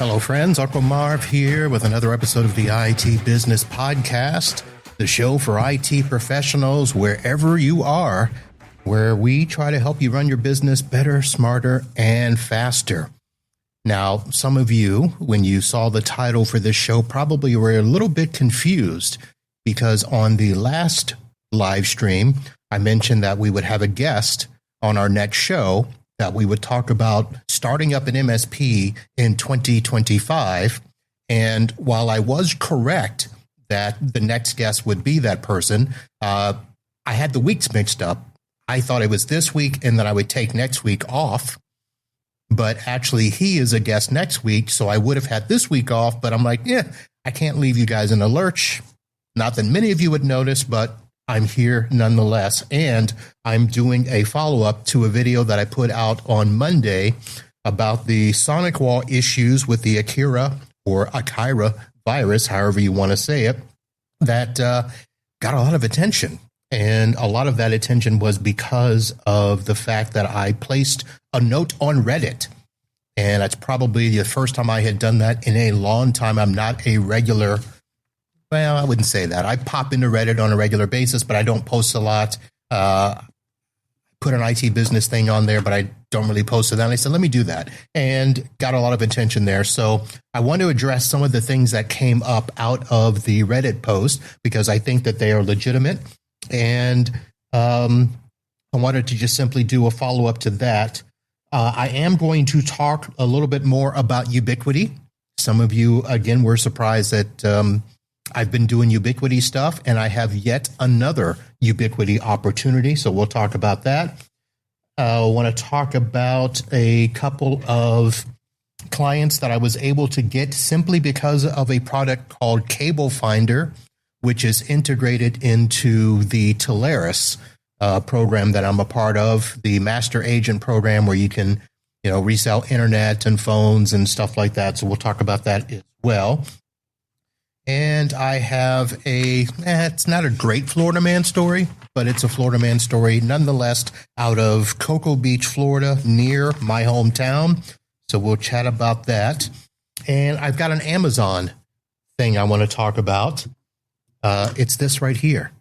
Hello, friends. Uncle Marv here with another episode of the IT Business Podcast, the show for IT professionals wherever you are, where we try to help you run your business better, smarter, and faster. Now, some of you, when you saw the title for this show, probably were a little bit confused because on the last live stream, I mentioned that we would have a guest on our next show that we would talk about starting up an MSP in 2025. And while I was correct that the next guest would be that person, I had the weeks mixed up. I thought it was this week and that I would take next week off. But actually, he is a guest next week, so I would have had this week off. But I'm like, I can't leave you guys in a lurch. Not that many of you would notice, but I'm here nonetheless, and I'm doing a follow-up to a video that I put out on Monday about the SonicWall issues with the Akira or Akira virus, however you want to say it, that got a lot of attention. And a lot of that attention was because of the fact that I placed a note on Reddit. And that's probably the first time I had done that in a long time. I'm not a regular. Well, I wouldn't say that. I pop into Reddit on a regular basis, but I don't post a lot. Put an IT business thing on there, but I don't really post it. And I said, let me do that, and got a lot of attention there. So I want to address some of the things that came up out of the Reddit post because I think that they are legitimate. And I wanted to just simply do a follow-up to that. I am going to talk a little bit more about Ubiquiti. Some of you, again, were surprised that I've been doing Ubiquiti stuff, and I have yet another Ubiquiti opportunity. So we'll talk about that. I want to talk about a couple of clients that I was able to get simply because of a product called Cable Finder, which is integrated into the Telarus program that I'm a part of, the Master Agent program where you can, resell internet and phones and stuff like that. So we'll talk about that as well. And I have it's not a great Florida man story, but it's a Florida man story nonetheless out of Cocoa Beach, Florida, near my hometown. So we'll chat about that. And I've got an Amazon thing I want to talk about. It's this right here.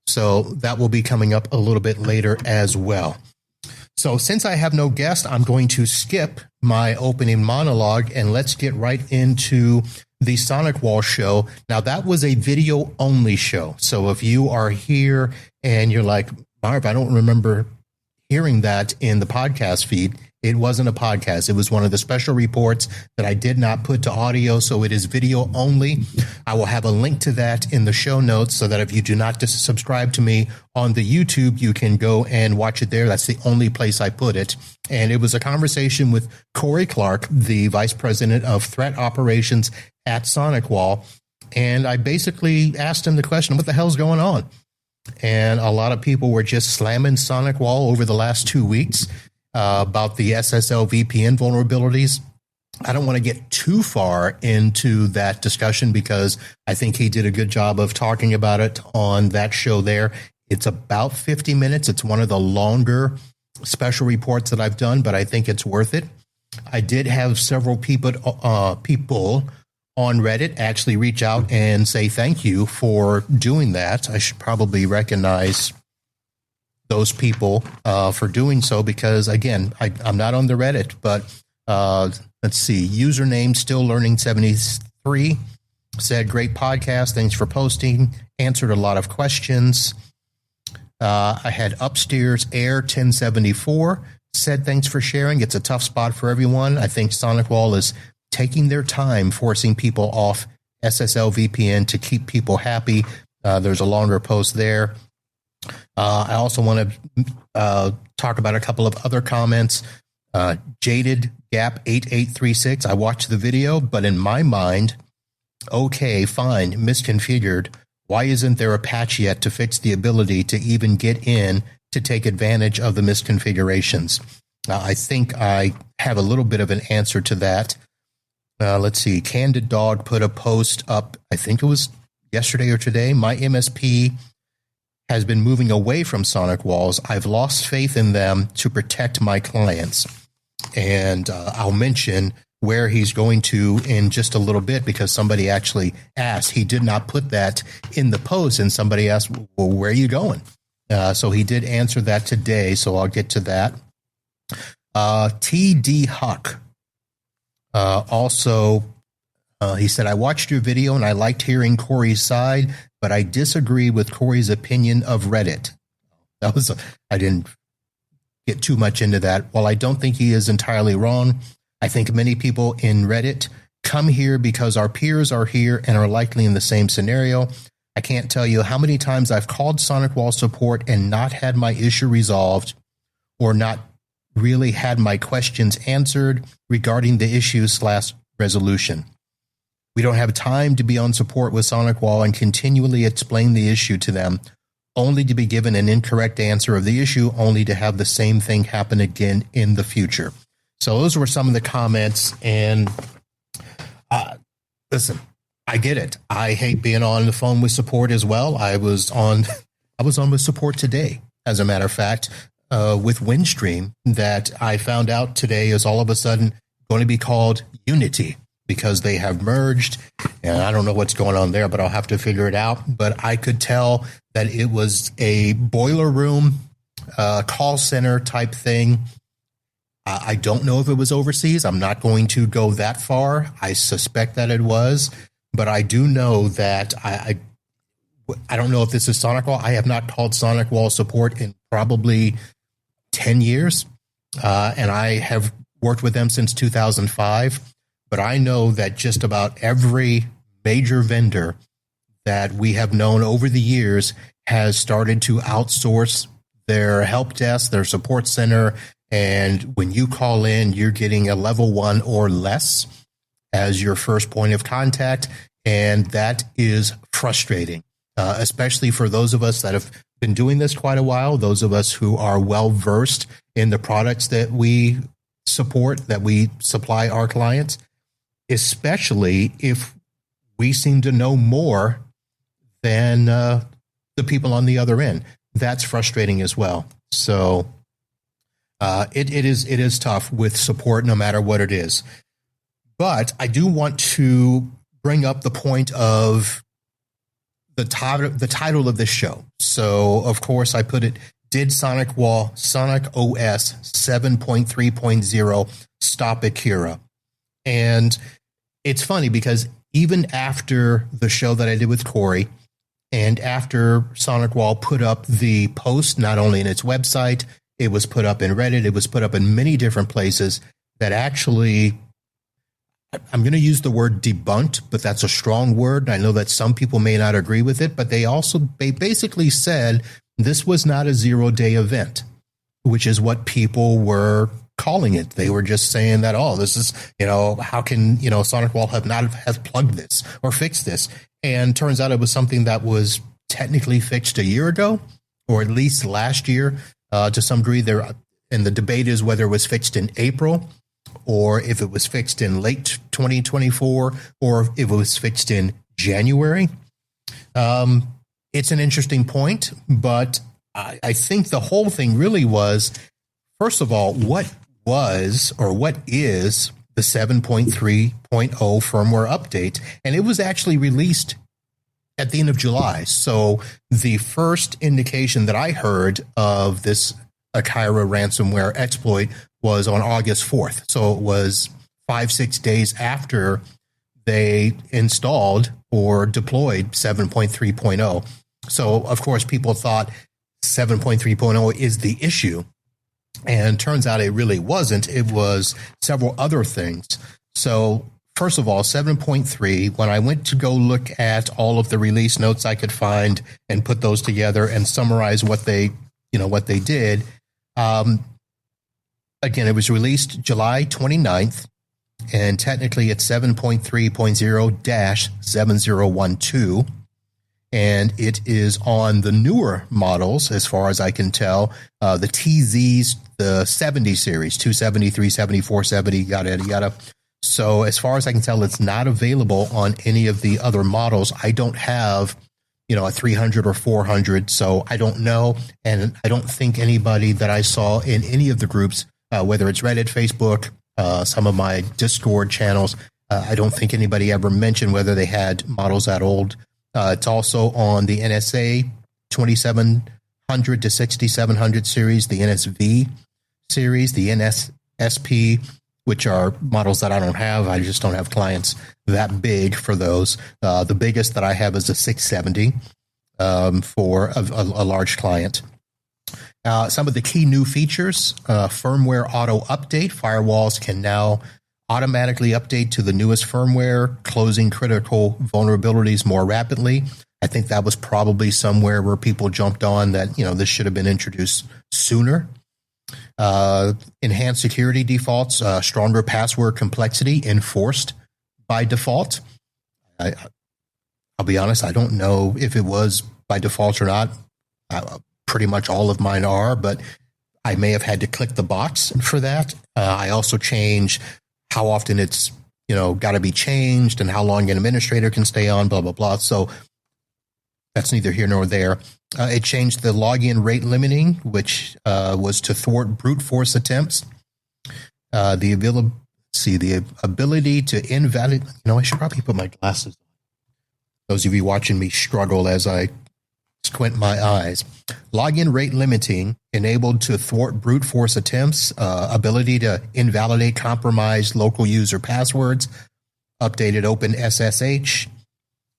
So that will be coming up a little bit later as well. So since I have no guest, I'm going to skip my opening monologue and let's get right into the SonicWall show. Now, that was a video only show. So if you are here and you're like, Marv, I don't remember hearing that in the podcast feed. It wasn't a podcast. It was one of the special reports that I did not put to audio. So it is video only. I will have a link to that in the show notes so that if you do not subscribe to me on the YouTube, you can go and watch it there. That's the only place I put it. And it was a conversation with Cory Clark, the vice president of threat operations at SonicWall. And I basically asked him the question, what the hell's going on? And a lot of people were just slamming SonicWall over the last 2 weeks. About the SSL VPN vulnerabilities. I don't want to get too far into that discussion because I think he did a good job of talking about it on that show there. It's about 50 minutes. It's one of the longer special reports that I've done, but I think it's worth it. I did have several people on Reddit actually reach out and say thank you for doing that. I should probably recognize those people for doing so because, again, I'm not on the Reddit, but let's see. Username Still Learning 73 said, great podcast. Thanks for posting. Answered a lot of questions. I had Upstairs Air 1074 said, thanks for sharing. It's a tough spot for everyone. I think SonicWall is taking their time forcing people off SSL VPN to keep people happy. There's a longer post there. I also want to talk about a couple of other comments. Jaded Gap 8836. I watched the video, but in my mind, okay, fine, misconfigured. Why isn't there a patch yet to fix the ability to even get in to take advantage of the misconfigurations? I think I have a little bit of an answer to that. Let's see. Candid Dog put a post up, I think it was yesterday or today. My MSP has been moving away from SonicWalls. I've lost faith in them to protect my clients. And I'll mention where he's going to in just a little bit, because somebody actually asked. He did not put that in the post, and somebody asked, well, where are you going? So he did answer that today, so I'll get to that. TD Huck also, he said, I watched your video and I liked hearing Cory's side, but I disagree with Cory's opinion of Reddit. I didn't get too much into that. While I don't think he is entirely wrong, I think many people in Reddit come here because our peers are here and are likely in the same scenario. I can't tell you how many times I've called SonicWall support and not had my issue resolved, or not really had my questions answered regarding the issue/resolution. We don't have time to be on support with SonicWall and continually explain the issue to them, only to be given an incorrect answer of the issue, only to have the same thing happen again in the future. So those were some of the comments, and listen, I get it. I hate being on the phone with support as well. I was on with support today, as a matter of fact, with Windstream, that I found out today is all of a sudden going to be called Unity, because they have merged, and I don't know what's going on there, but I'll have to figure it out. But I could tell that it was a boiler room call center type thing. I don't know if it was overseas. I'm not going to go that far. I suspect that it was, but I do know that I don't know if this is SonicWall. I have not called SonicWall support in probably 10 years, and I have worked with them since 2005. But I know that just about every major vendor that we have known over the years has started to outsource their help desk, their support center. And when you call in, you're getting a level 1 or less as your first point of contact. And that is frustrating, especially for those of us that have been doing this quite a while, those of us who are well versed in the products that we support, that we supply our clients, especially if we seem to know more than the people on the other end. That's frustrating as well. So it is tough with support, no matter what it is. But I do want to bring up the point of the title of this show. So, of course, I put it, did SonicOS 7.3.0 stop Akira? And it's funny because even after the show that I did with Cory, and after SonicWall put up the post, not only in its website, it was put up in Reddit, it was put up in many different places that actually, I'm going to use the word debunked, but that's a strong word. I know that some people may not agree with it, but they basically said this was not a 0-day event, which is what people were calling it. They were just saying that, oh, this is, how can, SonicWall have plugged this or fixed this? And turns out it was something that was technically fixed a year ago, or at least last year, to some degree there. And the debate is whether it was fixed in April, or if it was fixed in late 2024, or if it was fixed in January. It's an interesting point, but I think the whole thing really was, first of all, what was or what is the 7.3.0 firmware update? And it was actually released at the end of July. So the first indication that I heard of this Akira ransomware exploit was on August 4th. So it was 5-6 days after they installed or deployed 7.3.0. So, of course, people thought 7.3.0 is the issue. And turns out it really wasn't. It was several other things. So, first of all, 7.3, when I went to go look at all of the release notes I could find and put those together and summarize what they did, again, it was released July 29th, and technically it's 7.3.0-7012. And it is on the newer models, as far as I can tell, the TZs, the 70 series, 270, 370, 470, yada, yada. So as far as I can tell, it's not available on any of the other models. I don't have, a 300 or 400, so I don't know. And I don't think anybody that I saw in any of the groups, whether it's Reddit, Facebook, some of my Discord channels. I don't think anybody ever mentioned whether they had models that old. It's also on the NSA 2700 to 6700 series, the NSV series, the NSSP, which are models that I don't have. I just don't have clients that big for those. The biggest that I have is a 670 for a large client. Some of the key new features, firmware auto update. Firewalls can now automatically update to the newest firmware, closing critical vulnerabilities more rapidly. I think that was probably somewhere where people jumped on that, this should have been introduced sooner. Enhanced security defaults, stronger password complexity enforced by default. I'll be honest, I don't know if it was by default or not. Pretty much all of mine are, but I may have had to click the box for that. I also change how often it's, got to be changed and how long an administrator can stay on, blah, blah, blah. So that's neither here nor there. It changed the login rate limiting, which was to thwart brute force attempts. The ability to invalidate. I should probably put my glasses on. Those of you watching me struggle as I squint my eyes. Login rate limiting enabled to thwart brute force attempts. Ability to invalidate compromised local user passwords. Updated Open SSH.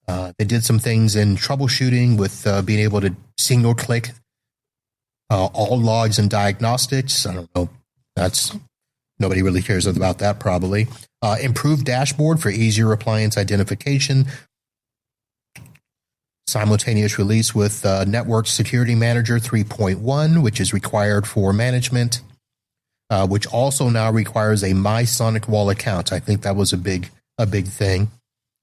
They did some things in troubleshooting with being able to single click all logs and diagnostics. I don't know. Nobody really cares about that probably. Improved dashboard for easier appliance identification. Simultaneous release with Network Security Manager 3.1, which is required for management, which also now requires a My SonicWall account. I think that was a big thing.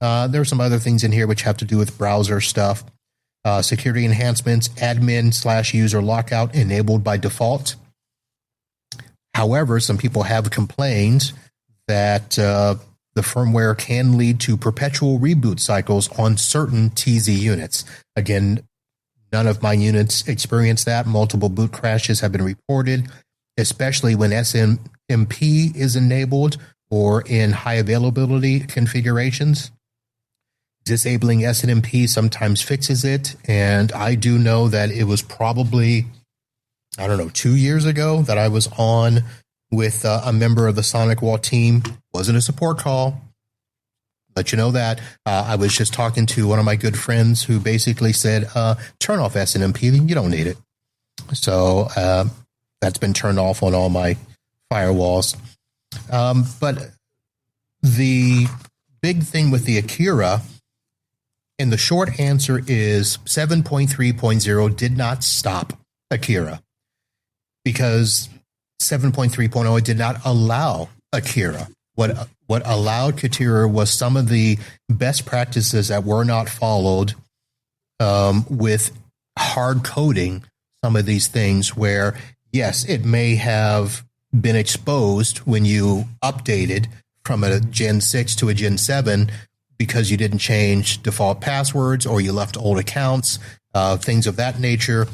There are some other things in here which have to do with browser stuff. Security enhancements, admin/user lockout enabled by default. However, some people have complained that the firmware can lead to perpetual reboot cycles on certain TZ units. Again, none of my units experience that. Multiple boot crashes have been reported, especially when SMP is enabled or in high availability configurations. Disabling SNMP sometimes fixes it, and I do know that it was probably, 2 years ago that I was on with a member of the SonicWall team. Wasn't a support call, let you know that. I was just talking to one of my good friends who basically said, turn off SNMP, you don't need it. So that's been turned off on all my firewalls. But the big thing with the Akira, and the short answer is 7.3.0 did not stop Akira, because 7.3.0 did not allow Akira. What allowed Akira was some of the best practices that were not followed with hard coding some of these things where, yes, it may have been exposed when you updated from a Gen 6 to a Gen 7 because you didn't change default passwords or you left old accounts, things of that nature.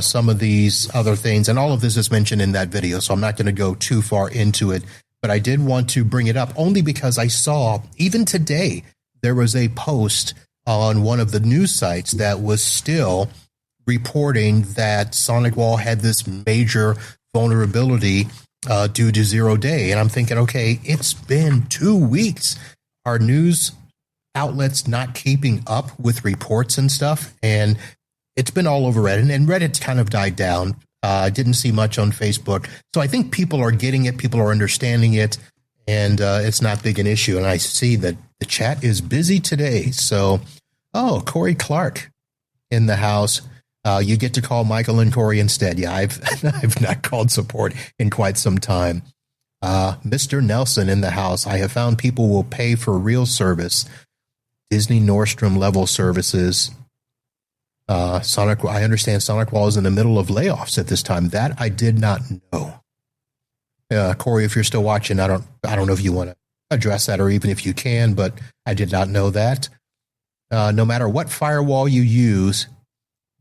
Some of these other things, and all of this is mentioned in that video, so I'm not going to go too far into it, but I did want to bring it up only because I saw, even today, there was a post on one of the news sites that was still reporting that SonicWall had this major vulnerability due to 0 day. And I'm thinking, okay, it's been 2 weeks. Are news outlets not keeping up with reports and stuff? And it's been all over Reddit, and Reddit's kind of died down. I didn't see much on Facebook. So I think people are getting it, people are understanding it, and it's not big an issue. And I see that the chat is busy today. So, Cory Clark in the house. You get to call Michael and Cory instead. Yeah, I've not called support in quite some time. Mr. Nelson in the house. I have found people will pay for real service. Disney Nordstrom level services. I understand SonicWall is in the middle of layoffs at this time. That I did not know. Cory, if you're still watching, I don't know if you want to address that or even if you can, but I did not know that. No matter what firewall you use,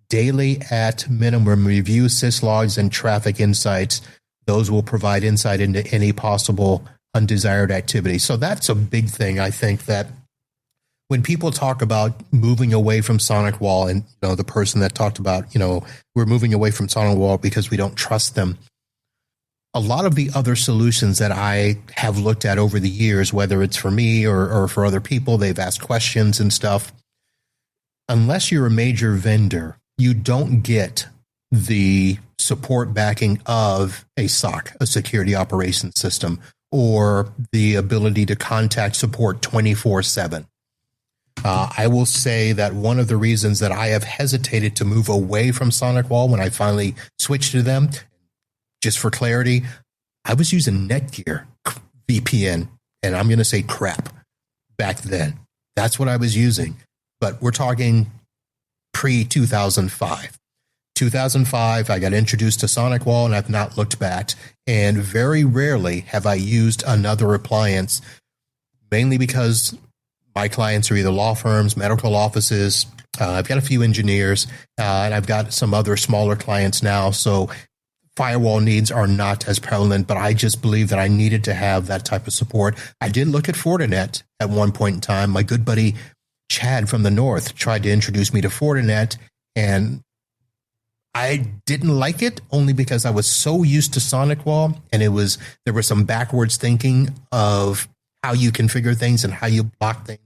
daily at minimum review syslogs and traffic insights. Those will provide insight into any possible undesired activity. So that's a big thing. I think that when people talk about moving away from SonicWall, and the person that talked about, we're moving away from SonicWall because we don't trust them. A lot of the other solutions that I have looked at over the years, whether it's for me or for other people, they've asked questions and stuff. Unless you're a major vendor, you don't get the support backing of a SOC, a security operations system, or the ability to contact support 24/7. I will say that one of the reasons that I have hesitated to move away from SonicWall when I finally switched to them, just for clarity, I was using Netgear VPN, and I'm going to say crap back then. That's what I was using. But we're talking pre-2005. 2005, I got introduced to SonicWall, and I've not looked back. And very rarely have I used another appliance, mainly because my clients are either law firms, medical offices. I've got a few engineers, and I've got some other smaller clients now. So firewall needs are not as prevalent, but I just believe that I needed to have that type of support. I did look at Fortinet at one point in time. My good buddy Chad from the North tried to introduce me to Fortinet, and I didn't like it only because I was so used to SonicWall, and there was some backwards thinking of how you configure things and how you block things.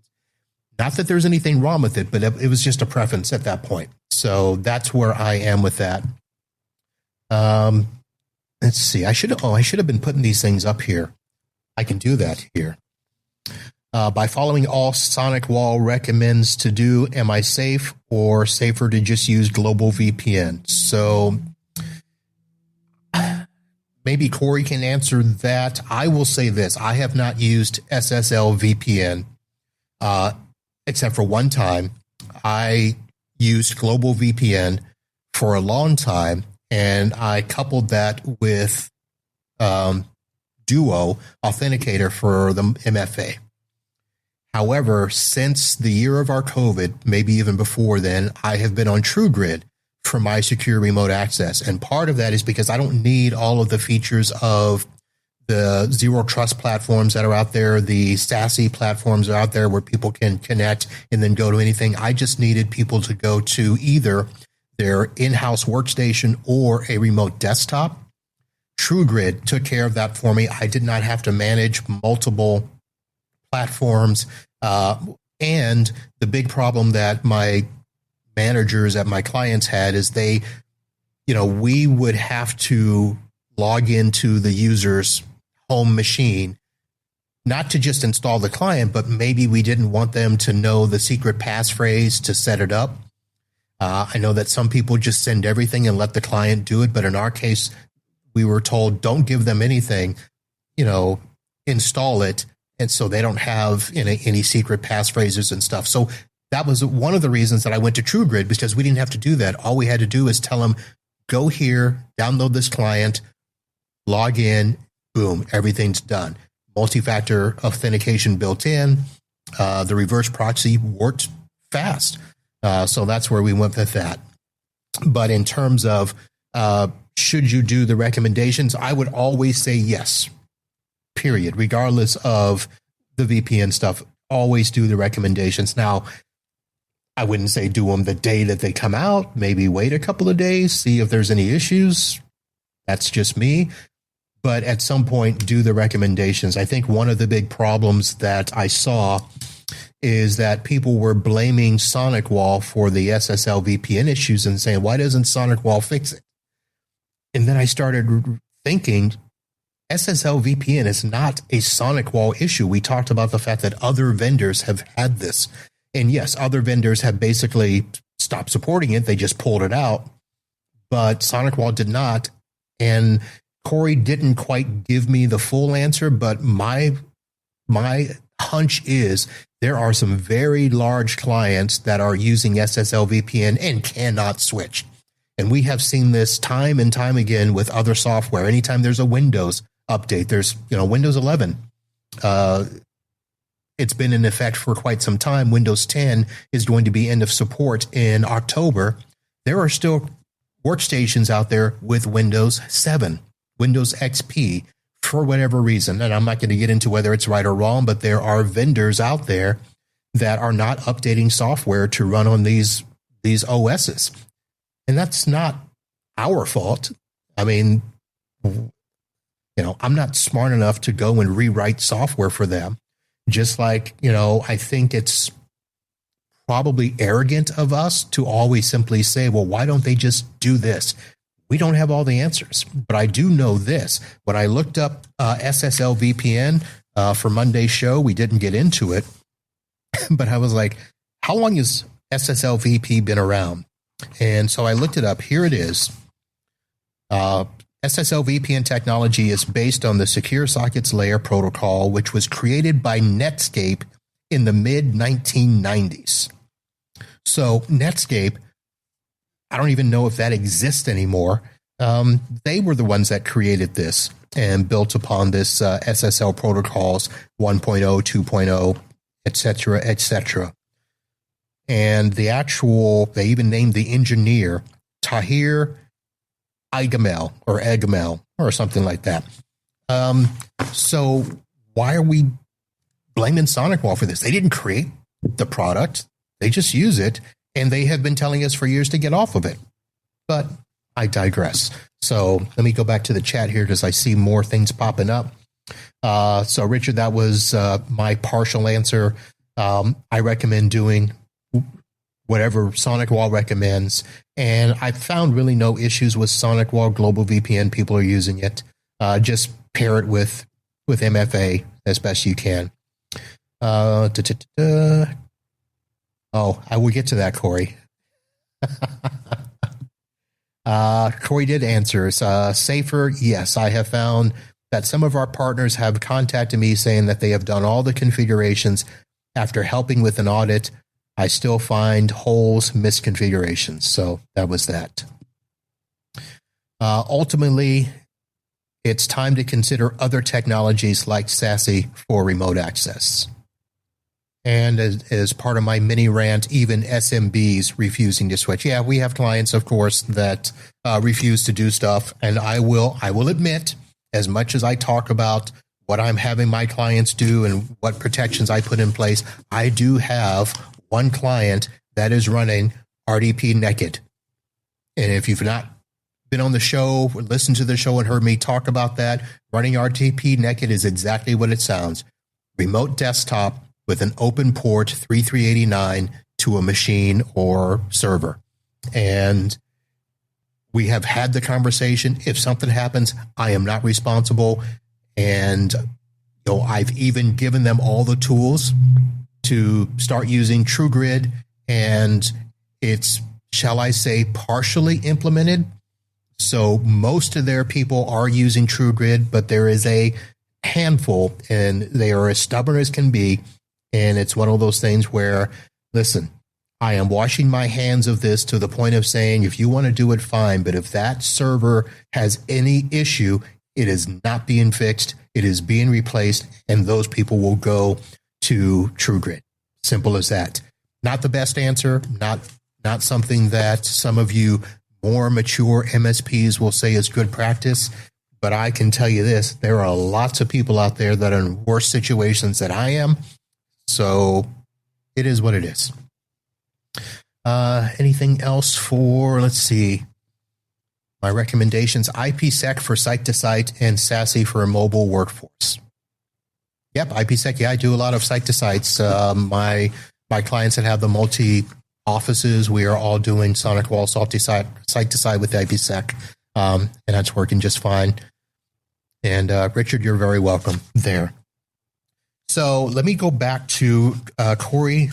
Not that there's anything wrong with it, but it was just a preference at that point. So that's where I am with that. Let's see. I should have been putting these things up here. I can do that here. By following all SonicWall recommends to do, am I safe or safer to just use global VPN? So maybe Cory can answer that. I will say this. I have not used SSL VPN except for one time. I used global VPN for a long time, and I coupled that with Duo Authenticator for the MFA. However, since the year of our COVID, maybe even before then, I have been on TrueGrid for my secure remote access. And part of that is because I don't need all of the features of the zero trust platforms that are out there, the SASE platforms are out there where people can connect and then go to anything. I just needed people to go to either their in-house workstation or a remote desktop. TrueGrid took care of that for me. I did not have to manage multiple platforms. And the big problem that my managers at my clients had is we would have to log into the user's home machine, not to just install the client, but maybe we didn't want them to know the secret passphrase to set it up. I know that some people just send everything and let the client do it. But in our case, we were told, don't give them anything, install it. And so they don't have any secret passphrases and stuff. So that was one of the reasons that I went to TrueGrid, because we didn't have to do that. All we had to do is tell them, go here, download this client, log in, boom, everything's done. Multi-factor authentication built in. The reverse proxy worked fast. So that's where we went with that. But in terms of should you do the recommendations, I would always say yes, period, regardless of the VPN stuff. Always do the recommendations. Now, I wouldn't say do them the day that they come out. Maybe wait a couple of days, see if there's any issues. That's just me. But at some point, do the recommendations. I think one of the big problems that I saw is that people were blaming SonicWall for the SSL VPN issues and saying, why doesn't SonicWall fix it? And then I started thinking, SSL VPN is not a SonicWall issue. We talked about the fact that other vendors have had this. And yes, other vendors have basically stopped supporting it. They just pulled it out. But SonicWall did not. And Cory didn't quite give me the full answer, but my hunch is there are some very large clients that are using SSL VPN and cannot switch. And we have seen this time and time again with other software. Anytime there's a Windows update, there's Windows 11. It's been in effect for quite some time. Windows 10 is going to be end of support in October. There are still workstations out there with Windows 7, Windows XP for whatever reason, and I'm not going to get into whether it's right or wrong, but there are vendors out there that are not updating software to run on these OSs. And that's not our fault. I mean, I'm not smart enough to go and rewrite software for them. Just like, I think it's probably arrogant of us to always simply say, well, why don't they just do this? We don't have all the answers, but I do know this. When I looked up SSL VPN for Monday's show, we didn't get into it, but I was like, how long has SSL VP been around? And so I looked it up. Here it is. SSL VPN technology is based on the Secure Sockets Layer protocol, which was created by Netscape in the mid-1990s. So Netscape, I don't even know if that exists anymore. They were the ones that created this and built upon this SSL protocols 1.0, 2.0, et cetera, et cetera. And they even named the engineer Tahir Egamel or something like that. So why are we blaming SonicWall for this? They didn't create the product. They just use it, and they have been telling us for years to get off of it. But I digress. So let me go back to the chat here because I see more things popping up. So Richard, that was my partial answer. I recommend doing whatever SonicWall recommends. And I found really no issues with SonicWall Global VPN. People are using it. Just pair it with MFA as best you can. Oh, I will get to that, Cory. Cory did answer. Safer, yes. I have found that some of our partners have contacted me saying that they have done all the configurations. After helping with an audit, I still find holes, misconfigurations. So that was that. Ultimately, it's time to consider other technologies like SASE for remote access. And as part of my mini rant, even SMBs refusing to switch. Yeah, we have clients, of course, that refuse to do stuff. And I will admit, as much as I talk about what I'm having my clients do and what protections I put in place, I do have one client that is running RDP naked. And if you've not been on the show, or listened to the show and heard me talk about that, running RDP naked is exactly what it sounds. Remote desktop with an open port 3389 to a machine or server. And we have had the conversation. If something happens, I am not responsible. And I've even given them all the tools to start using TrueGrid, and it's, shall I say, partially implemented. So most of their people are using TrueGrid, but there is a handful, and they are as stubborn as can be. And it's one of those things where, listen, I am washing my hands of this to the point of saying, if you want to do it, fine. But if that server has any issue, it is not being fixed. It is being replaced, and those people will go to TrueGrid. Simple as that. Not the best answer, not something that some of you more mature MSPs will say is good practice, but I can tell you this, there are lots of people out there that are in worse situations than I am, so it is what it is. Anything else for, let's see, my recommendations, IPsec for site-to-site and SASE for a mobile workforce. Yep, IPsec. Yeah, I do a lot of site-to-sites. My clients that have the multi-offices, we are all doing SonicWall site-to-site with IPsec, and that's working just fine. And Richard, you're very welcome there. So let me go back to Cory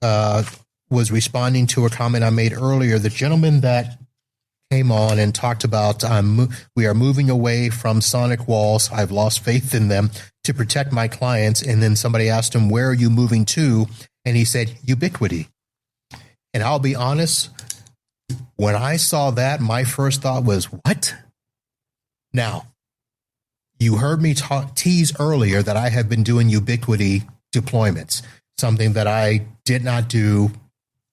was responding to a comment I made earlier. The gentleman that came on and talked about we are moving away from Sonic walls. I've lost faith in them to protect my clients. And then somebody asked him, where are you moving to? And he said, Ubiquiti. And I'll be honest, when I saw that, my first thought was, what? Now, you heard me tease earlier that I have been doing Ubiquiti deployments, something that I did not do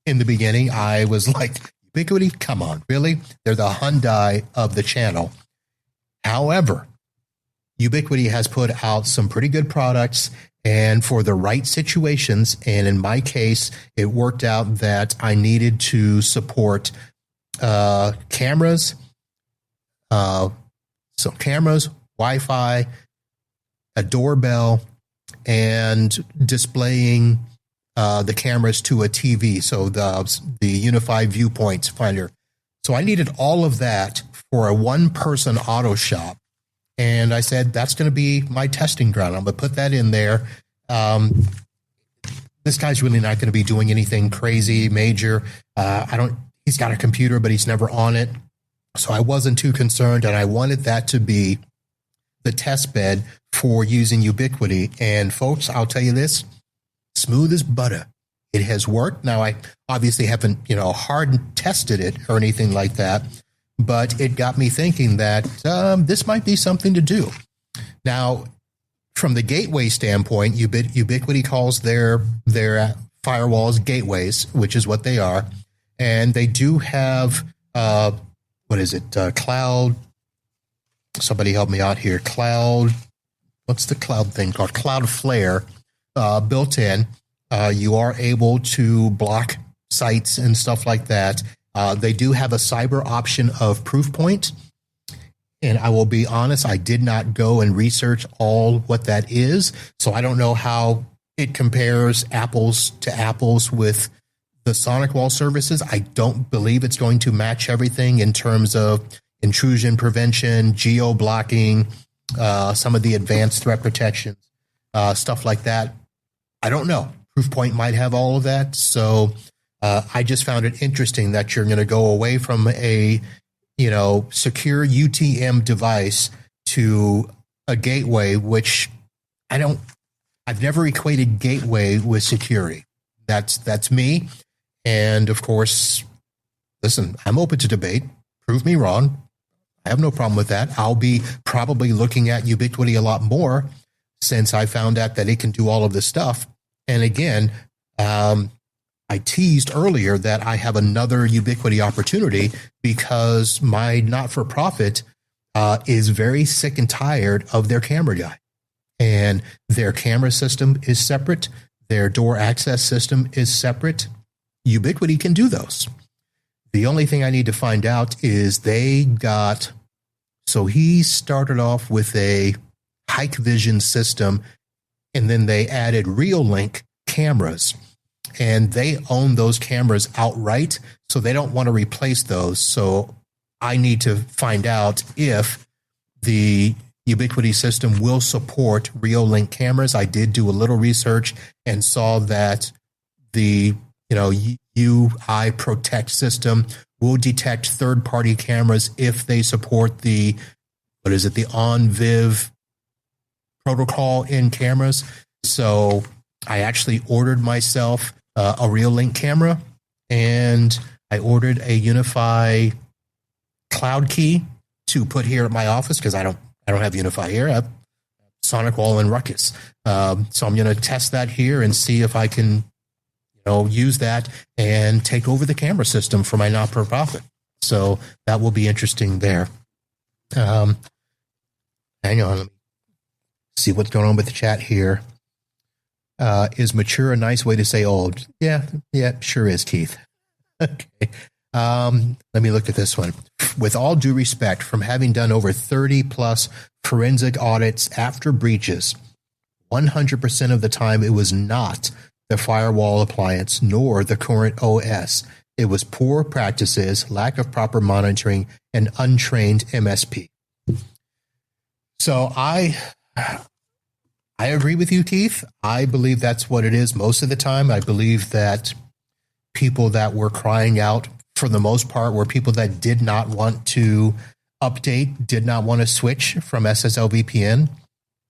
in the beginning. I was like, Ubiquiti, come on, really? They're the Hyundai of the channel. However, Ubiquiti has put out some pretty good products, and for the right situations. And in my case, it worked out that I needed to support cameras, cameras, Wi-Fi, a doorbell, and displaying the cameras to a TV. So the unified viewpoints finder. So I needed all of that for a one-person auto shop. And I said, that's going to be my testing ground. I'm going to put that in there. This guy's really not going to be doing anything crazy, major. He's got a computer, but he's never on it. So I wasn't too concerned, and I wanted that to be the test bed for using Ubiquiti. And folks, I'll tell you this, smooth as butter. It has worked. Now, I obviously haven't, hard tested it or anything like that, but it got me thinking that this might be something to do. Now, from the gateway standpoint, Ubiquiti calls their firewalls gateways, which is what they are. And they do have, cloud. Somebody help me out here. Cloud. What's the cloud thing called? Cloudflare built in. You are able to block sites and stuff like that. They do have a cyber option of Proofpoint. And I will be honest, I did not go and research all what that is. So I don't know how it compares apples to apples with the SonicWall services. I don't believe it's going to match everything in terms of intrusion prevention, geo-blocking, some of the advanced threat protections, stuff like that. I don't know. Proofpoint might have all of that. So I just found it interesting that you're going to go away from a secure UTM device to a gateway, which I've never equated gateway with security. That's me. And of course, listen, I'm open to debate. Prove me wrong. I have no problem with that. I'll be probably looking at Ubiquiti a lot more since I found out that it can do all of this stuff. And again, I teased earlier that I have another Ubiquiti opportunity because my not-for-profit is very sick and tired of their camera guy. And their camera system is separate. Their door access system is separate. Ubiquiti can do those. The only thing I need to find out is so he started off with a Hikvision system, and then they added Reolink cameras. And they own those cameras outright, so they don't want to replace those. So I need to find out if the Ubiquiti system will support Reolink cameras. I did do a little research and saw that the UI Protect system will detect third-party cameras if they support the OnViv protocol in cameras. So I actually ordered myself a Reolink camera, and I ordered a Unify cloud key to put here at my office because I don't have Unify here. I have SonicWall and Ruckus. So I'm going to test that here and see if I can use that and take over the camera system for my not-for-profit. So that will be interesting there. Hang on. Let me see what's going on with the chat here. Is mature a nice way to say old? Yeah, sure is, Keith. Okay. Let me look at this one. With all due respect, from having done over 30 plus forensic audits after breaches, 100% of the time it was not the firewall appliance nor the current OS. It was poor practices, lack of proper monitoring, and untrained MSP. So I agree with you, Keith. I believe that's what it is most of the time. I believe that people that were crying out for the most part were people that did not want to update, did not want to switch from SSL VPN.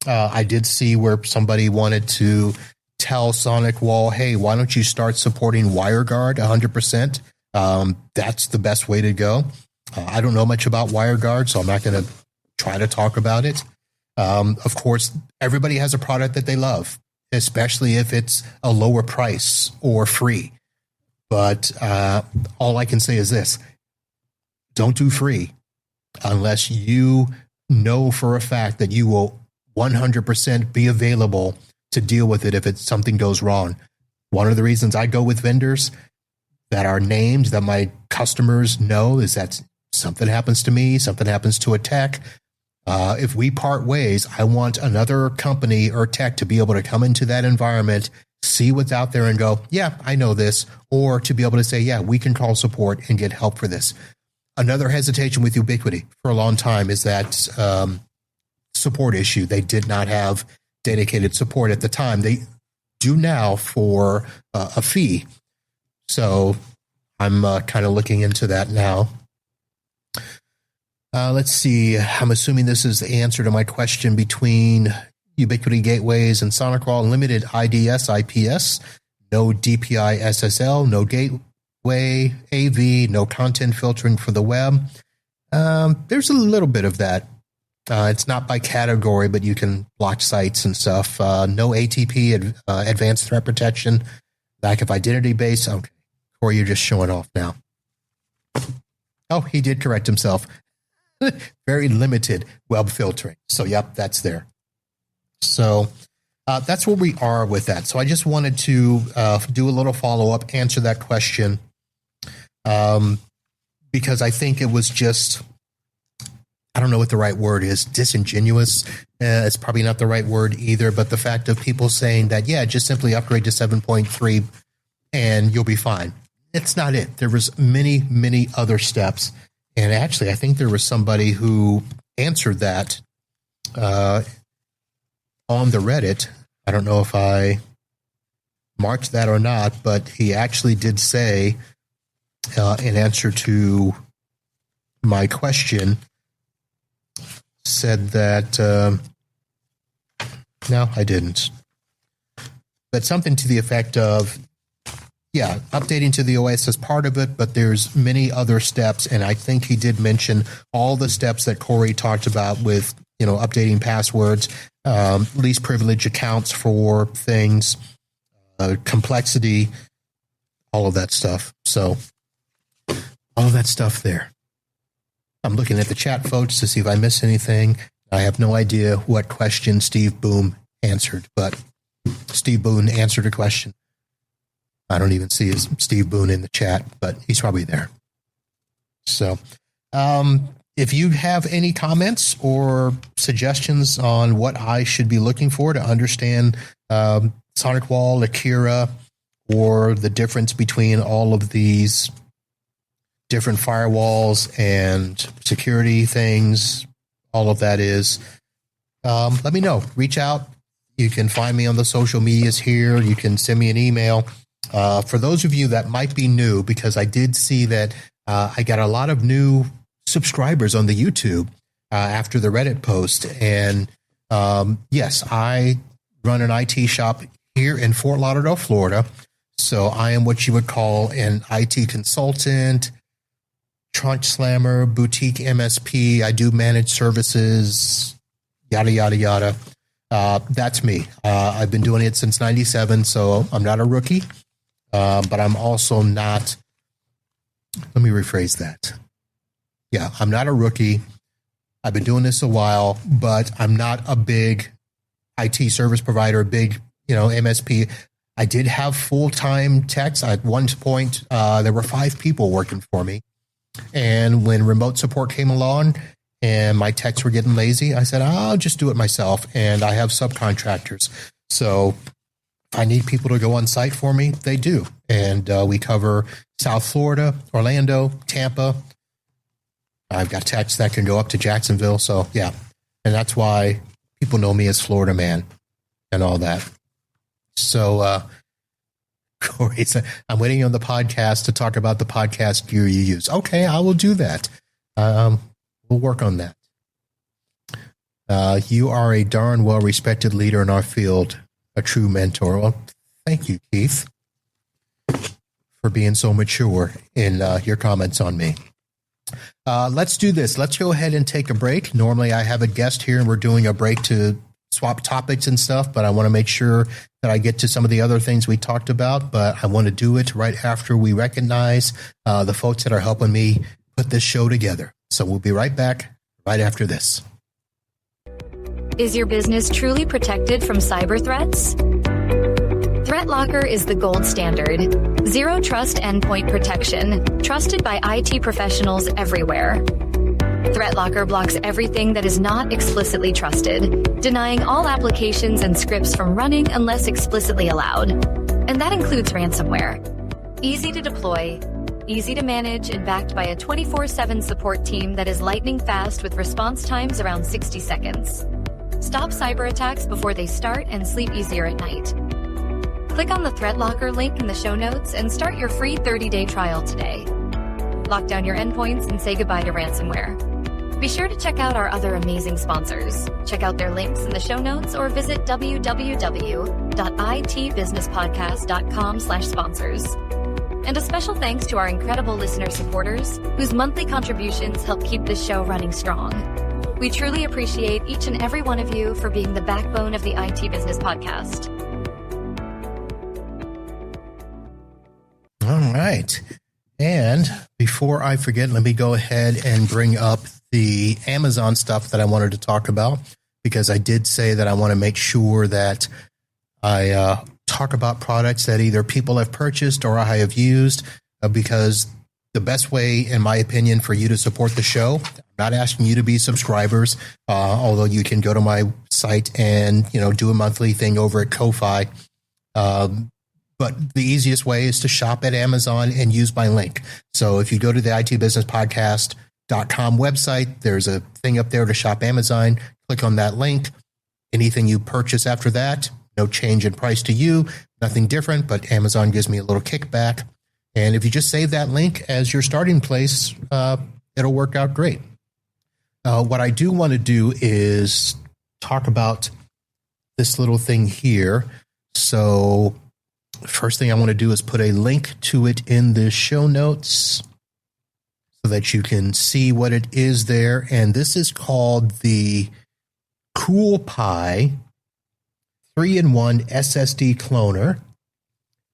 I did see where somebody wanted to tell SonicWall, hey, why don't you start supporting WireGuard 100%? That's the best way to go. I don't know much about WireGuard, so I'm not going to try to talk about it. Of course, everybody has a product that they love, especially if it's a lower price or free. But all I can say is this. Don't do free unless you know for a fact that you will 100% be available to deal with it if something goes wrong. One of the reasons I go with vendors that are names that my customers know is that something happens to me, something happens to a tech. If we part ways, I want another company or tech to be able to come into that environment, see what's out there and go, yeah, I know this, or to be able to say, yeah, we can call support and get help for this. Another hesitation with Ubiquiti for a long time is that support issue. They did not have dedicated support at the time. They do now for a fee. So I'm kind of looking into that now. Let's see. I'm assuming this is the answer to my question between Ubiquiti gateways and SonicWall. Limited IDS, IPS, no DPI SSL, no gateway AV, no content filtering for the web. There's a little bit of that. It's not by category, but you can block sites and stuff. No ATP, advanced threat protection, lack of identity base. Okay. Or you're just showing off now. Oh, he did correct himself. Very limited web filtering. So, yep, that's there. So that's where we are with that. So I just wanted to do a little follow-up, answer that question, because I think it was just, I don't know what the right word is, disingenuous. It's probably not the right word either, but the fact of people saying that, yeah, just simply upgrade to 7.3 and you'll be fine. It's not it. There was many, many other steps. And actually, I think there was somebody who answered that on the Reddit. I don't know if I marked that or not, but he actually did say, in answer to my question, said that, no, I didn't. But something to the effect of, yeah, updating to the OS is part of it, but there's many other steps. And I think he did mention all the steps that Cory talked about with, updating passwords, least privilege accounts for things, complexity, all of that stuff. So all of that stuff there. I'm looking at the chat, folks, to see if I missed anything. I have no idea what question Steve Boone answered, but Steve Boone answered a question. I don't even see his Steve Boone in the chat, but he's probably there. So if you have any comments or suggestions on what I should be looking for to understand SonicWall, Akira, or the difference between all of these different firewalls and security things, all of that is, let me know. Reach out. You can find me on the social medias here. You can send me an email. For those of you that might be new, because I did see that I got a lot of new subscribers on the YouTube after the Reddit post. And yes, I run an IT shop here in Fort Lauderdale, Florida. So I am what you would call an IT consultant, trunk slammer, boutique MSP. I do managed services, yada, yada, yada. That's me. I've been doing it since 97, so I'm not a rookie. But I'm also not, let me rephrase that. Yeah, I'm not a rookie. I've been doing this a while, but I'm not a big IT service provider, big, MSP. I did have full-time techs. At one point, there were 5 people working for me. And when remote support came along and my techs were getting lazy, I said, I'll just do it myself. And I have subcontractors. So if I need people to go on site for me, they do. And we cover South Florida, Orlando, Tampa. I've got techs that can go up to Jacksonville. So, yeah. And that's why people know me as Florida Man and all that. So, Cory said, I'm waiting on the podcast to talk about the podcast gear you use. Okay, I will do that. We'll work on that. You are a darn well-respected leader in our field, a true mentor. Well, thank you, Keith, for being so mature in your comments on me. Let's do this. Let's go ahead and take a break. Normally, I have a guest here, and we're doing a break to swap topics and stuff, but I want to make sure that I get to some of the other things we talked about, but I want to do it right after we recognize the folks that are helping me put this show together. So we'll be right back right after this. Is your business truly protected from cyber threats? ThreatLocker is the gold standard. Zero trust endpoint protection, trusted by IT professionals everywhere. ThreatLocker blocks everything that is not explicitly trusted, denying all applications and scripts from running unless explicitly allowed. And that includes ransomware. Easy to deploy, easy to manage, and backed by a 24/7 support team that is lightning fast with response times around 60 seconds. Stop cyber attacks before they start and sleep easier at night. Click on the ThreatLocker link in the show notes and start your free 30-day trial today. Lock down your endpoints and say goodbye to ransomware. Be sure to check out our other amazing sponsors. Check out their links in the show notes or visit www.itbusinesspodcast.com/sponsors. And a special thanks to our incredible listener supporters whose monthly contributions help keep this show running strong. We truly appreciate each and every one of you for being the backbone of the IT Business Podcast. All right. And before I forget, let me go ahead and bring up the Amazon stuff that I wanted to talk about, because I did say that I want to make sure that I talk about products that either people have purchased or I have used, because the best way, in my opinion, for you to support the show, I'm not asking you to be subscribers, although you can go to my site and, do a monthly thing over at Ko-Fi. But the easiest way is to shop at Amazon and use my link. So if you go to the itbusinesspodcast.com website, there's a thing up there to shop Amazon. Click on that link. Anything you purchase after that, no change in price to you, nothing different, but Amazon gives me a little kickback. And if you just save that link as your starting place, it'll work out great. What I do want to do is talk about this little thing here. So first thing I want to do is put a link to it in the show notes so that you can see what it is there. And this is called the CoolPie 3-in-1 SSD Cloner.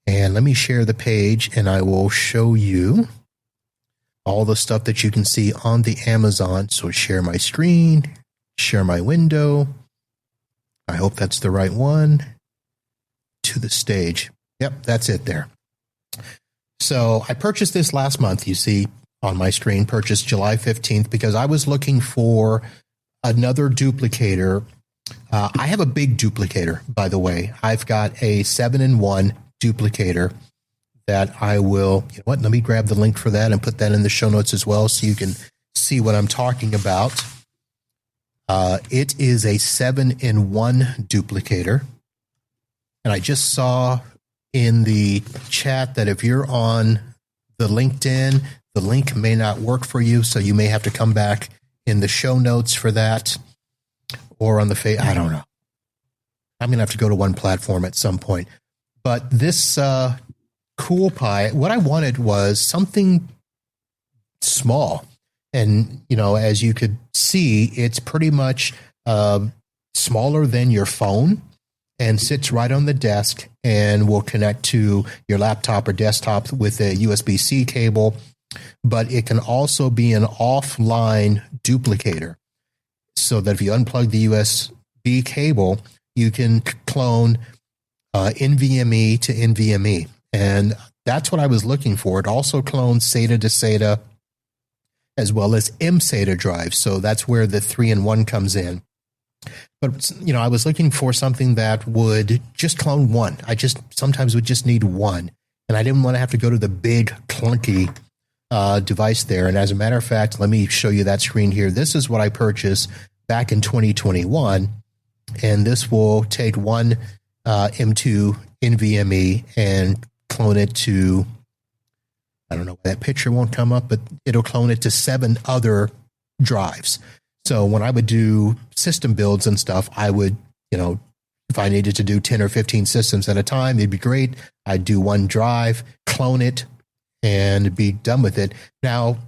And let me share the page and I will show you all the stuff that you can see on the Amazon. So share my screen, share my window. I hope that's the right one. To the stage. Yep, that's it there. So I purchased this last month, you see on my screen, purchased July 15th, because I was looking for another duplicator. I have a big duplicator, by the way. I've got a 7-in-1 duplicator that I will, let me grab the link for that and put that in the show notes as well so you can see what I'm talking about. It is a 7-in-1 duplicator. And I just saw in the chat that if you're on the LinkedIn, the link may not work for you, so you may have to come back in the show notes for that, or on the I don't know. I'm going to have to go to one platform at some point. But this CoolPie, what I wanted was something small. And, as you could see, it's pretty much smaller than your phone, and sits right on the desk and will connect to your laptop or desktop with a USB-C cable. But it can also be an offline duplicator, so that if you unplug the USB cable, you can clone NVMe to NVMe. And that's what I was looking for. It also clones SATA to SATA as well as mSATA drives. So that's where the 3-in-1 comes in. But, I was looking for something that would just clone one. I sometimes would just need one. And I didn't want to have to go to the big clunky device there. And as a matter of fact, let me show you that screen here. This is what I purchased back in 2021. And this will take one M2 NVMe and clone it to, I don't know, that picture won't come up, but it'll clone it to 7 other drives. So when I would do system builds and stuff, I would, if I needed to do 10 or 15 systems at a time, it'd be great. I'd do one drive, clone it, and be done with it. Now,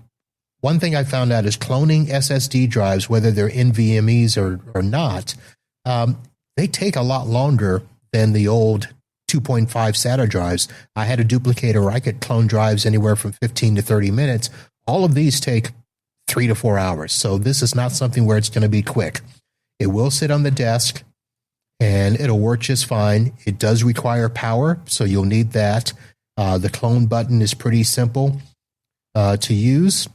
one thing I found out is cloning SSD drives, whether they're NVMEs or not, they take a lot longer than the old 2.5 SATA drives. I had a duplicator where I could clone drives anywhere from 15 to 30 minutes. All of these take 3 to 4 hours. So this is not something where it's going to be quick. It will sit on the desk and it'll work just fine. It does require power, so you'll need that. The clone button is pretty simple to use.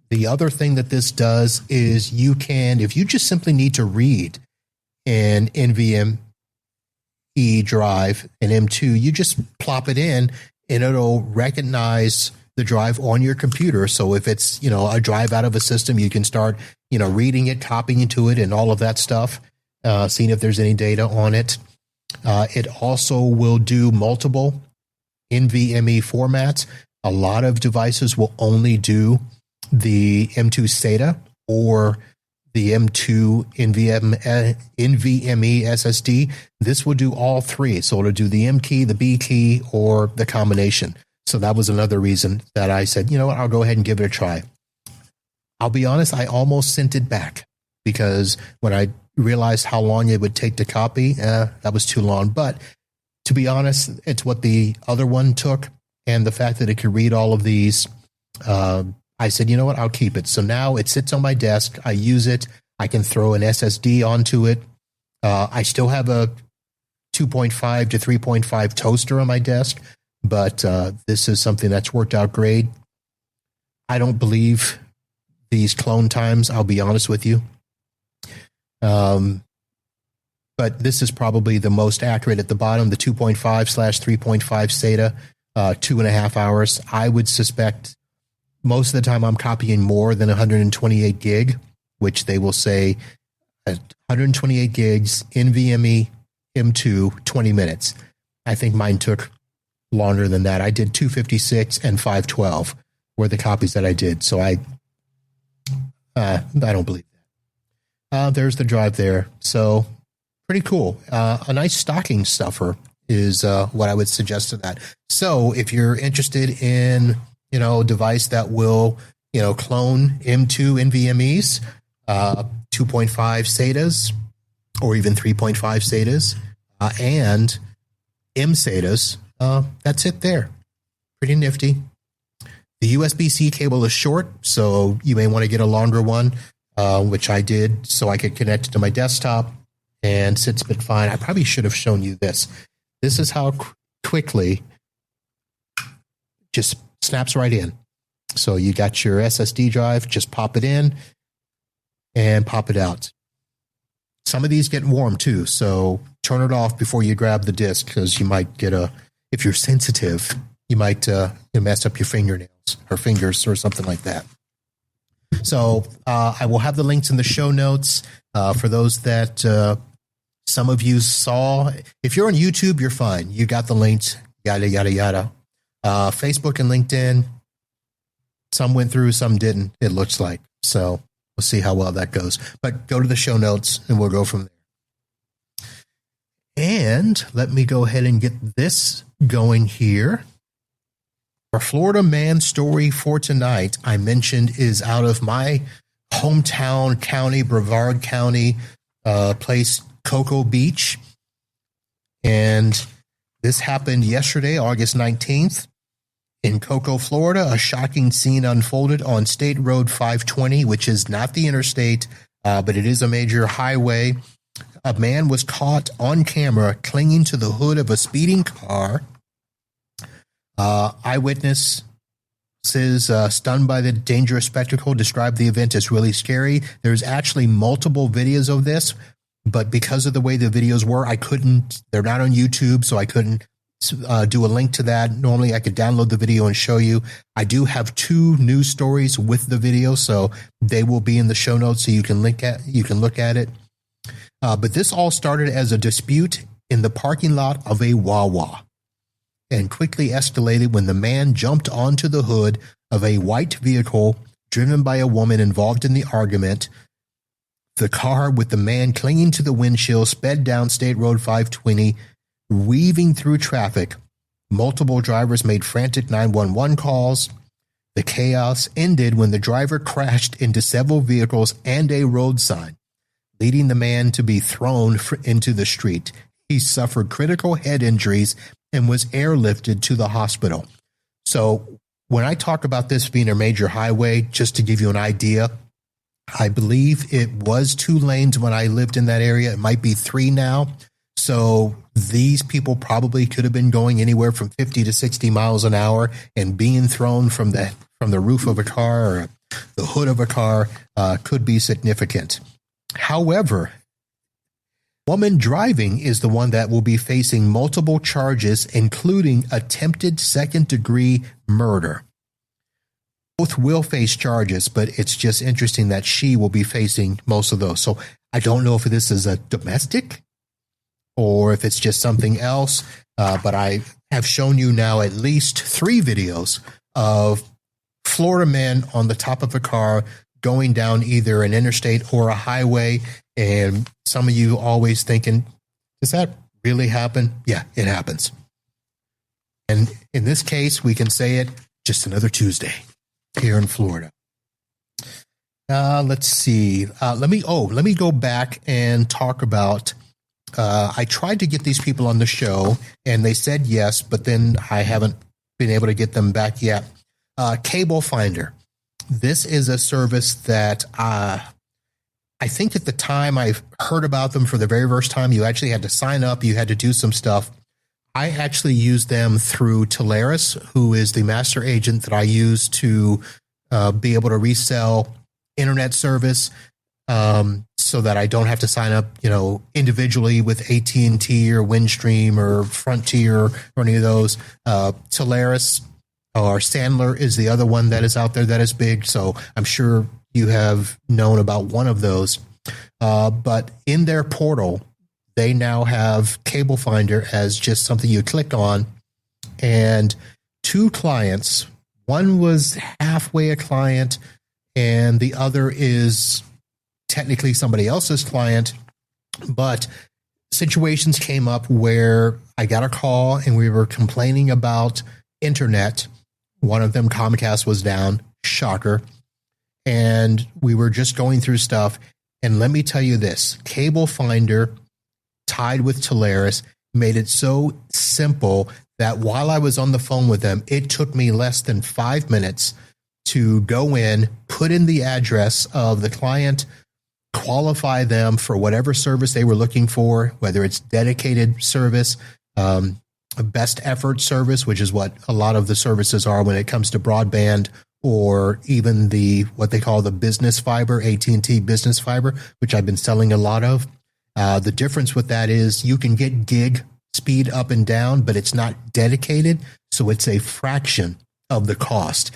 The other thing that this does is you can, if you just simply need to read an NVMe drive, an M2, you just plop it in and it'll recognize the drive on your computer. So if it's, a drive out of a system, you can start, reading it, copying into it and all of that stuff, seeing if there's any data on it. It also will do multiple NVMe formats. A lot of devices will only do the M2 SATA or the M2 NVMe SSD. This will do all three. So it'll do the M key, the B key, or the combination. So that was another reason that I said, you know what, I'll go ahead and give it a try. I'll be honest, I almost sent it back because when I realized how long it would take to copy, that was too long. But to be honest, it's what the other one took. And the fact that it could read all of these, I said, you know what, I'll keep it. So now it sits on my desk. I use it. I can throw an SSD onto it. I still have a 2.5 to 3.5 toaster on my desk, but this is something that's worked out great. I don't believe these clone times, I'll be honest with you. But this is probably the most accurate at the bottom, the 2.5/3.5 SATA, 2.5 hours. I would suspect most of the time I'm copying more than 128 gig, which they will say 128 gigs, NVMe M2, 20 minutes. I think mine took longer than that. I did 256 and 512 were the copies that I did. So I don't believe that. There's the drive there. So pretty cool. A nice stocking stuffer is what I would suggest to that. So if you're interested in, a device that will, clone M2 NVMe's, 2.5 SATAs, or even 3.5 SATAs, and M SATAs, that's it there. Pretty nifty. The USB-C cable is short, so you may want to get a longer one, which I did, so I could connect it to my desktop, and sits a bit fine. I probably should have shown you this. This is how quickly just snaps right in. So you got your SSD drive, just pop it in and pop it out. Some of these get warm too, so turn it off before you grab the disk because you might get if you're sensitive, you might mess up your fingernails or fingers or something like that. So I will have the links in the show notes for those that some of you saw. If you're on YouTube, you're fine. You got the links, yada, yada, yada. Facebook and LinkedIn, some went through, some didn't, it looks like. So we'll see how well that goes. But go to the show notes and we'll go from there. And let me go ahead and get this going here. Our Florida man story for tonight, I mentioned, is out of my hometown county, Brevard County, place Cocoa Beach. And this happened yesterday, August 19th. In Cocoa, Florida, a shocking scene unfolded on State Road 520, which is not the interstate, but it is a major highway. A man was caught on camera clinging to the hood of a speeding car. Eyewitness says, stunned by the dangerous spectacle, described the event as really scary. There's actually multiple videos of this, but because of the way the videos were, they're not on YouTube, so I couldn't do a link to that. Normally I could download the video and show you. I do have 2 news stories with the video, so they will be in the show notes so you can look at it. But this all started as a dispute in the parking lot of a Wawa and quickly escalated when the man jumped onto the hood of a white vehicle driven by a woman involved in the argument. The car with the man clinging to the windshield sped down State Road 520, weaving through traffic. Multiple drivers made frantic 911 calls. The chaos ended when the driver crashed into several vehicles and a road sign, leading the man to be thrown into the street. He suffered critical head injuries and was airlifted to the hospital. So when I talk about this being a major highway, just to give you an idea, I believe it was 2 lanes when I lived in that area. It might be 3 now. So these people probably could have been going anywhere from 50 to 60 miles an hour, and being thrown from the roof of a car or the hood of a car could be significant. However, woman driving is the one that will be facing multiple charges, including attempted second-degree murder. Both will face charges, but it's just interesting that she will be facing most of those. So I don't know if this is a domestic or if it's just something else, but I have shown you now at least 3 videos of Florida men on the top of a car going down either an interstate or a highway. And some of you always thinking, does that really happen? Yeah, it happens. And in this case, we can say it, just another Tuesday here in Florida. Let's see. Let me go back and talk about, I tried to get these people on the show and they said yes, but then I haven't been able to get them back yet. Cable Finder. This is a service that I think at the time I heard about them for the very first time, you actually had to sign up. You had to do some stuff. I actually used them through Telarus, who is the master agent that I use to be able to resell internet service, so that I don't have to sign up, individually with AT&T or Windstream or Frontier or any of those. Telarus or Sandler is the other one that is out there that is big. So I'm sure you have known about one of those. But in their portal, they now have Cable Finder as just something you click on, and 2 clients. One was halfway a client, and the other is technically somebody else's client. But situations came up where I got a call and we were complaining about internet. One of them, Comcast, was down. Shocker. And we were just going through stuff. And let me tell you this, Cable Finder tied with Telarus made it so simple that while I was on the phone with them, it took me less than 5 minutes to go in, put in the address of the client, qualify them for whatever service they were looking for, whether it's dedicated service, best effort service, which is what a lot of the services are when it comes to broadband, or even what they call the business fiber, AT&T business fiber, which I've been selling a lot of. The difference with that is you can get gig speed up and down, but it's not dedicated. So it's a fraction of the cost.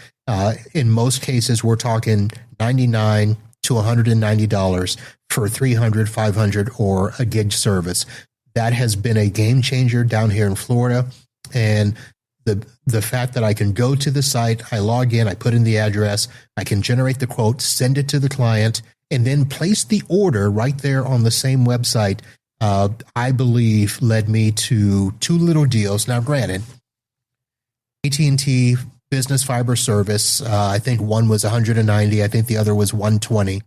In most cases, we're talking $99 to $190 for 300, 500, or a gig service. That has been a game changer down here in Florida. And the fact that I can go to the site, I log in, I put in the address, I can generate the quote, send it to the client, and then place the order right there on the same website, I believe led me to 2 little deals. Now, granted, AT&T business fiber service, I think one was $190, I think the other was $120.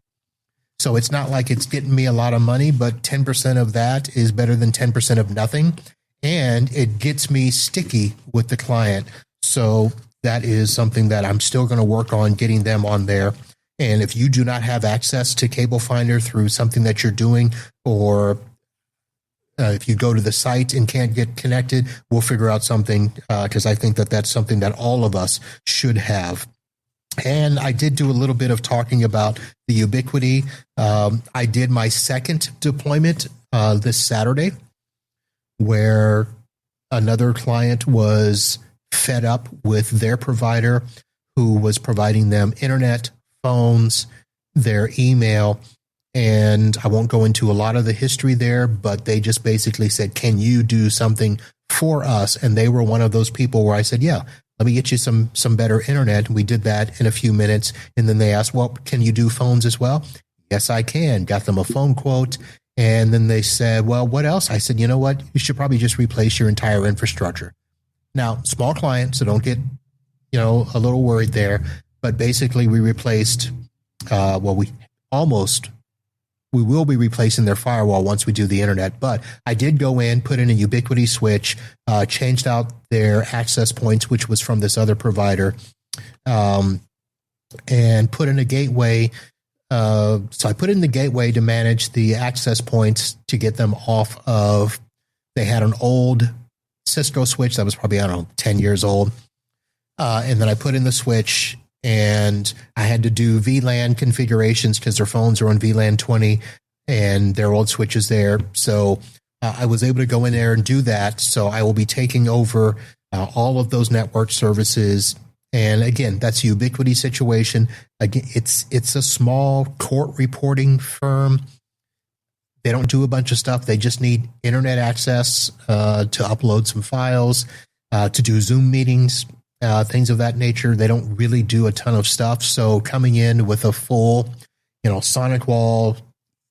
So it's not like it's getting me a lot of money, but 10% of that is better than 10% of nothing. And it gets me sticky with the client. So that is something that I'm still going to work on getting them on there. And if you do not have access to Cable Finder through something that you're doing, or if you go to the site and can't get connected, we'll figure out something, because I think that that's something that all of us should have. And I did do a little bit of talking about the Ubiquiti. I did my second deployment this Saturday, where another client was fed up with their provider, who was providing them internet, phones, their email. And I won't go into a lot of the history there, but they just basically said, can you do something for us? And they were one of those people where I said, yeah, let me get you some better internet. We did that in a few minutes. And then they asked, well, can you do phones as well? Yes, I can. Got them a phone quote. And then they said, well, what else? I said, you know what? You should probably just replace your entire infrastructure. Now, small client, so don't get, a little worried there. But basically, we replaced, we will be replacing their firewall once we do the internet. But I did go in, put in a Ubiquiti switch, changed out their access points, which was from this other provider, and put in a gateway So I put in the gateway to manage the access points to get them off of, they had an old Cisco switch that was probably, 10 years old. And then I put in the switch, and I had to do VLAN configurations because their phones are on VLAN 20 and their old switches there. So I was able to go in there and do that. So I will be taking over all of those network services. And again, that's a Ubiquiti situation. Again, it's a small court reporting firm. They don't do a bunch of stuff. They just need internet access to upload some files, to do Zoom meetings, things of that nature. They don't really do a ton of stuff. So coming in with a full, SonicWall,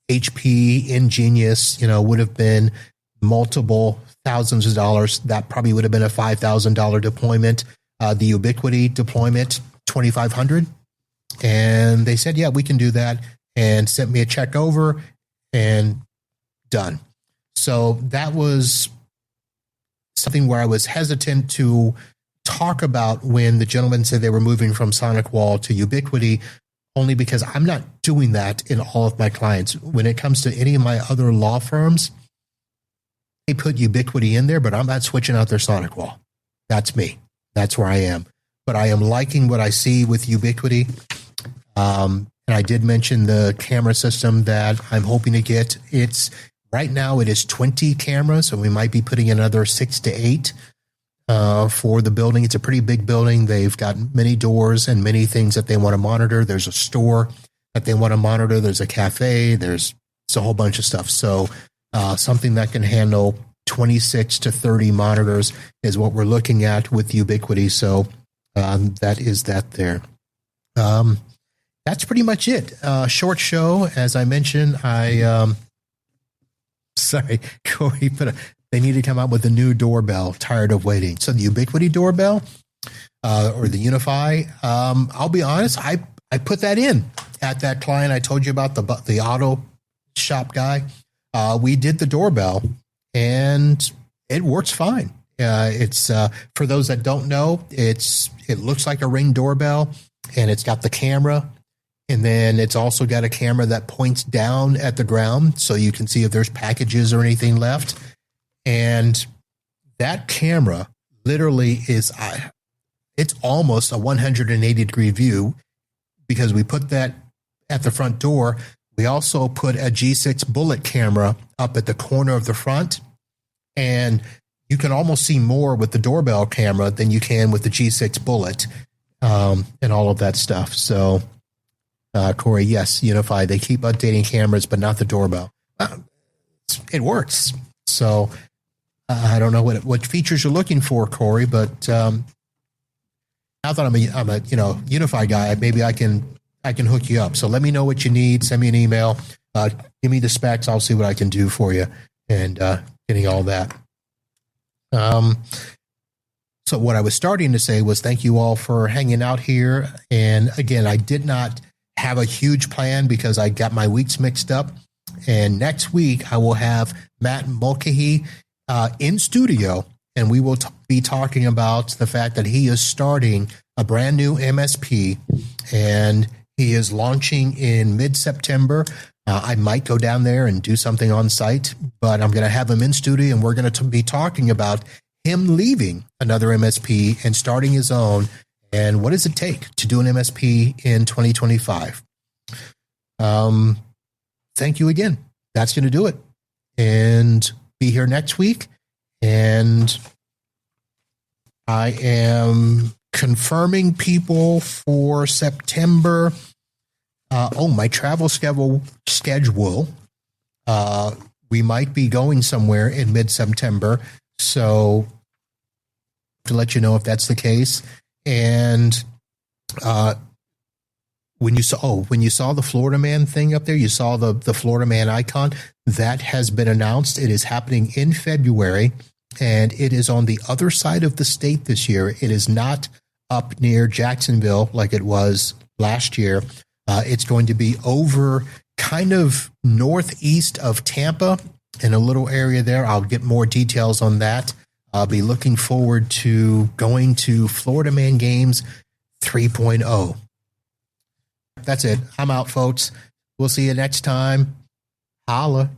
HP, Ingenious, would have been multiple thousands of dollars. That probably would have been a $5,000 deployment. The Ubiquiti deployment, $2,500. And they said, yeah, we can do that, and sent me a check over and done. So that was something where I was hesitant to talk about when the gentleman said they were moving from SonicWall to Ubiquiti, only because I'm not doing that in all of my clients. When it comes to any of my other law firms, they put Ubiquiti in there, but I'm not switching out their SonicWall. That's me. That's where I am. But I am liking what I see with Ubiquiti. And I did mention the camera system that I'm hoping to get. Right now it is 20 cameras, so we might be putting another 6 to 8 for the building. It's a pretty big building. They've got many doors and many things that they want to monitor. There's a store that they want to monitor. There's a cafe. There's a whole bunch of stuff. So something that can handle 26 to 30 monitors is what we're looking at with Ubiquiti. So that is that there. That's pretty much it. Short show, as I mentioned. Sorry, Cory, but they need to come out with a new doorbell. Tired of waiting. So the Ubiquiti doorbell or the Unify. I'll be honest. I put that in at that client I told you about, the auto shop guy. We did the doorbell, and it works fine. It's for those that don't know, it looks like a Ring doorbell, and it's got the camera, and then it's also got a camera that points down at the ground so you can see if there's packages or anything left. And that camera literally it's almost a 180-degree view, because we put that at the front door. We also put a G6 bullet camera up at the corner of the front, and you can almost see more with the doorbell camera than you can with the G6 bullet, and all of that stuff. So, Cory, yes, Unify, they keep updating cameras, but not the doorbell. It works. So I don't know what features you're looking for, Cory, but now that I'm a Unify guy, maybe I can hook you up. So let me know what you need. Send me an email. Give me the specs. I'll see what I can do for you, and getting all that. So what I was starting to say was thank you all for hanging out here. And again, I did not have a huge plan because I got my weeks mixed up. And next week I will have Matt Mulcahy in studio, and we will be talking about the fact that he is starting a brand new MSP, and he is launching in mid-September. I might go down there and do something on site, but I'm going to have him in studio, and we're going to be talking about him leaving another MSP and starting his own, and what does it take to do an MSP in 2025. Thank you again. That's going to do it. And be here next week. And I am confirming people for September. My travel schedule. We might be going somewhere in mid-September. So to let you know if that's the case. And when you saw the Florida Man thing up there, you saw the Florida Man icon, that has been announced. It is happening in February, and it is on the other side of the state this year. It is not up near Jacksonville like it was last year. It's going to be over kind of northeast of Tampa in a little area there. I'll get more details on that. I'll be looking forward to going to Florida Man Games 3.0. That's it. I'm out, folks. We'll see you next time. Holla.